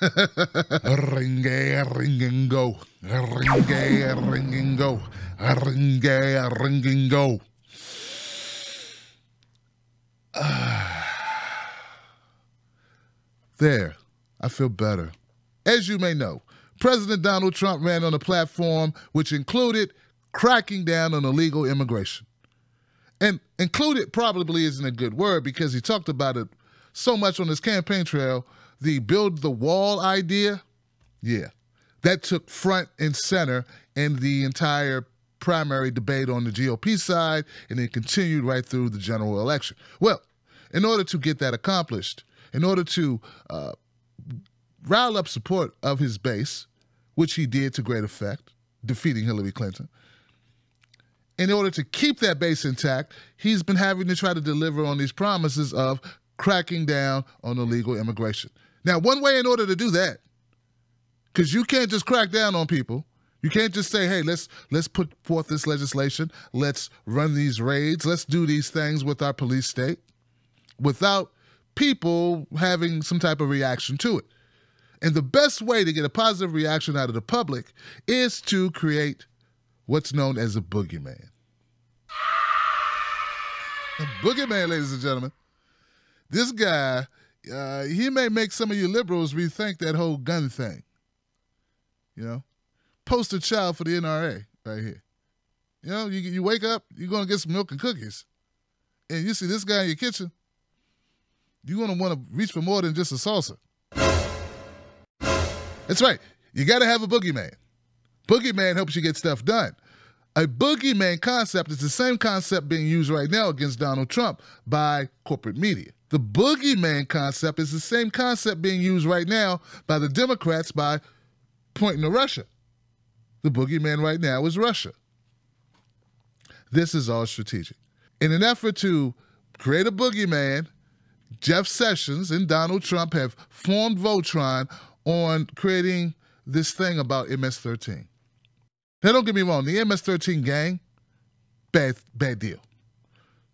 Ringe, ring and go. Ringe, ring and go. Ringe, ring and go. There, I feel better. As you may know, President Donald Trump ran on a platform which included cracking down on illegal immigration. And included probably isn't a good word because he talked about it so much on his campaign trail. The build the wall idea, yeah, that took front and center in the entire primary debate on the GOP side, and it continued right through the general election. Well, in order to get that accomplished, in order to rile up support of his base, which he did to great effect, defeating Hillary Clinton, in order to keep that base intact, he's been having to try to deliver on these promises of cracking down on illegal immigration. Now, one way in order to do that, because you can't just crack down on people. You can't just say, hey, let's put forth this legislation. Let's run these raids. Let's do these things with our police state without people having some type of reaction to it. And the best way to get a positive reaction out of the public is to create what's known as a boogeyman. A boogeyman, ladies and gentlemen. This guy, he may make some of you liberals rethink that whole gun thing. You know, poster child for the NRA right here. You know, you wake up, you're going to get some milk and cookies, and you see this guy in your kitchen, you're going to want to reach for more than just a salsa. That's right. You got to have a boogeyman. Boogeyman helps you get stuff done. A boogeyman concept is the same concept being used right now against Donald Trump by corporate media. The boogeyman concept is the same concept being used right now by the Democrats by pointing to Russia. The boogeyman right now is Russia. This is all strategic. In an effort to create a boogeyman, Jeff Sessions and Donald Trump have formed Voltron on creating this thing about MS13. Now, don't get me wrong. The MS13 gang, bad deal.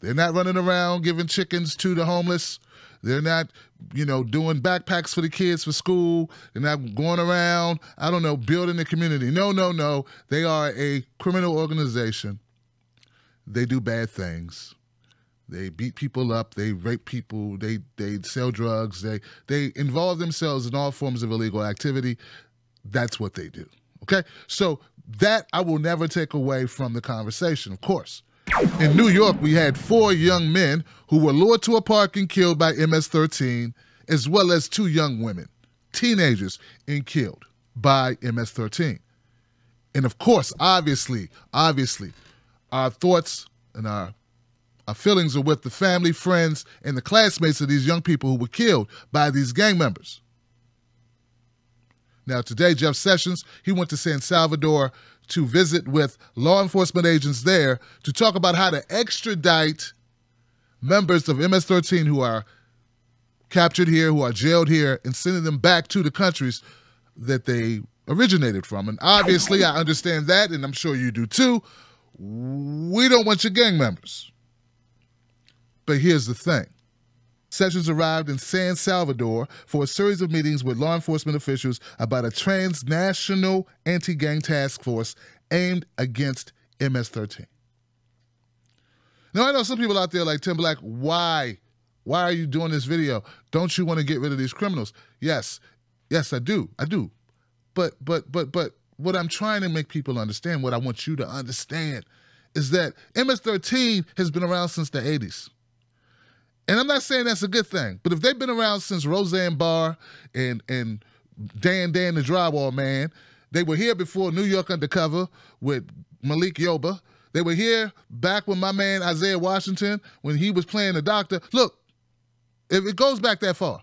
They're not running around giving chickens to the homeless. They're not, doing backpacks for the kids for school. They're not going around, building the community. No. They are a criminal organization. They do bad things. They beat people up. They rape people. They sell drugs. They involve themselves in all forms of illegal activity. That's what they do. Okay? So that I will never take away from the conversation, of course. In New York, we had 4 young men who were lured to a park and killed by MS-13, as well as 2 young women, teenagers, and killed by MS-13. And of course, obviously, our thoughts and our feelings are with the family, friends, and the classmates of these young people who were killed by these gang members. Now, today, Jeff Sessions, he went to San Salvador to visit with law enforcement agents there to talk about how to extradite members of MS-13 who are captured here, who are jailed here, and sending them back to the countries that they originated from. And obviously, I understand that, and I'm sure you do too. We don't want your gang members. But here's the thing. Sessions arrived in San Salvador for a series of meetings with law enforcement officials about a transnational anti-gang task force aimed against MS-13. Now, I know some people out there like Tim Black, why are you doing this video? Don't you want to get rid of these criminals? Yes, I do. But what I'm trying to make people understand, what I want you to understand, is that MS-13 has been around since the 80s. And I'm not saying that's a good thing, but if they've been around since Roseanne Barr and Dan the Drywall Man, they were here before New York Undercover with Malik Yoba. They were here back when my man Isaiah Washington, when he was playing the doctor. Look, if it goes back that far,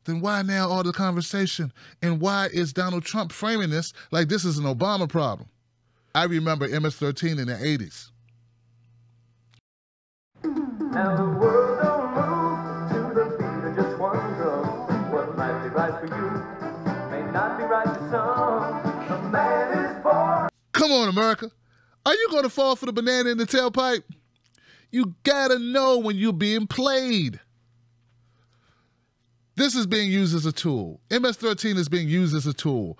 then why now all the conversation? And why is Donald Trump framing this like this is an Obama problem? I remember MS-13 in the 80s. Now the world don't move to the beat of just one drum. What might be right for you may not be right for some. A man is born. Come on, America. Are you going to fall for the banana in the tailpipe? You gotta know when you're being played. This is being used as a tool. MS-13 is being used as a tool.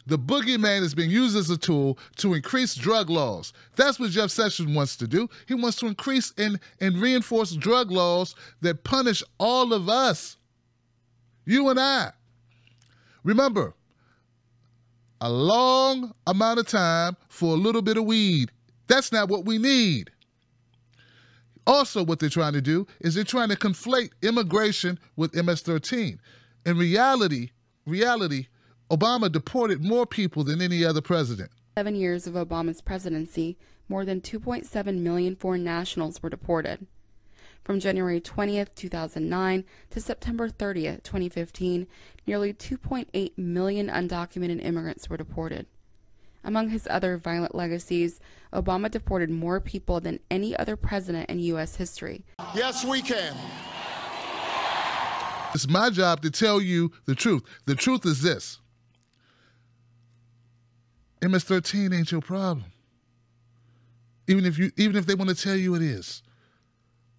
The boogeyman is being used as a tool to increase drug laws. That's what Jeff Sessions wants to do. He wants to increase and reinforce drug laws that punish all of us, you and I. Remember, a long amount of time for a little bit of weed. That's not what we need. Also, what they're trying to do is they're trying to conflate immigration with MS-13. In reality, Obama deported more people than any other president. 7 years of Obama's presidency, more than 2.7 million foreign nationals were deported. From January 20th, 2009 to September 30th, 2015, nearly 2.8 million undocumented immigrants were deported. Among his other violent legacies, Obama deported more people than any other president in U.S. history. Yes, we can. It's my job to tell you the truth. The truth is this. MS-13 ain't your problem. Even if they want to tell you it is.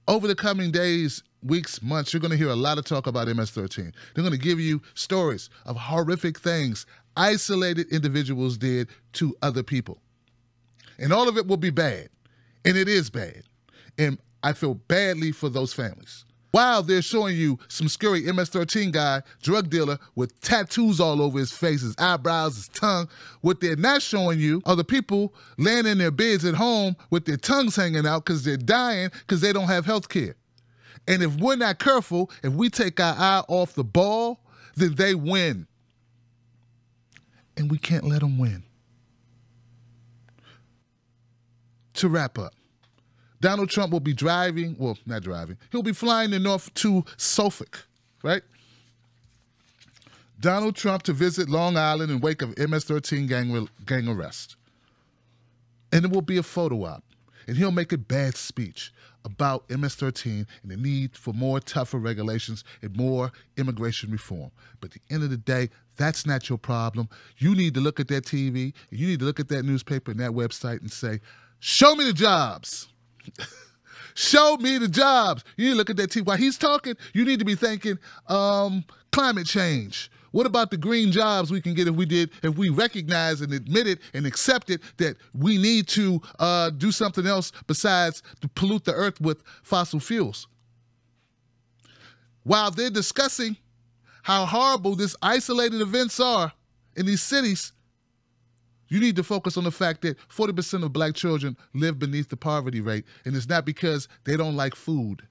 Over the coming days, weeks, months, you're going to hear a lot of talk about MS-13. They're going to give you stories of horrific things isolated individuals did to other people. And all of it will be bad. And it is bad. And I feel badly for those families. While they're showing you some scary MS-13 guy, drug dealer, with tattoos all over his face, his eyebrows, his tongue, what they're not showing you are the people laying in their beds at home with their tongues hanging out because they're dying because they don't have health care. And if we're not careful, if we take our eye off the ball, then they win. And we can't let them win. To wrap up, Donald Trump will be he'll be flying north to Suffolk, right? Donald Trump to visit Long Island in wake of MS-13 gang arrest. And it will be a photo op. And he'll make a bad speech about MS-13 and the need for more tougher regulations and more immigration reform. But at the end of the day, that's not your problem. You need to look at that TV, you need to look at that newspaper and that website and say, show me the jobs. Show me the jobs. You need to look at that TV. While he's talking, you need to be thinking climate change. What about the green jobs we can get if we recognize and admit it and accept it that we need to do something else besides to pollute the earth with fossil fuels? While they're discussing how horrible these isolated events are in these cities, you need to focus on the fact that 40% of black children live beneath the poverty rate, and it's not because they don't like food.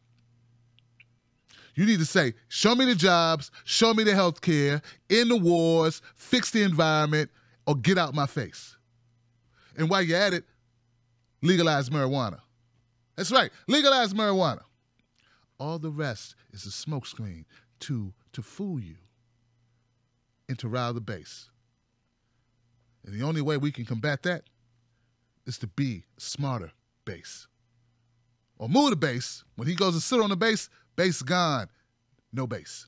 You need to say, show me the jobs, show me the health care, end the wars, fix the environment, or get out my face. And while you're at it, legalize marijuana. That's right, legalize marijuana. All the rest is a smokescreen to fool you and to rile the base. And the only way we can combat that is to be a smarter base. Or move the base. When he goes to sit on the base gone, no base.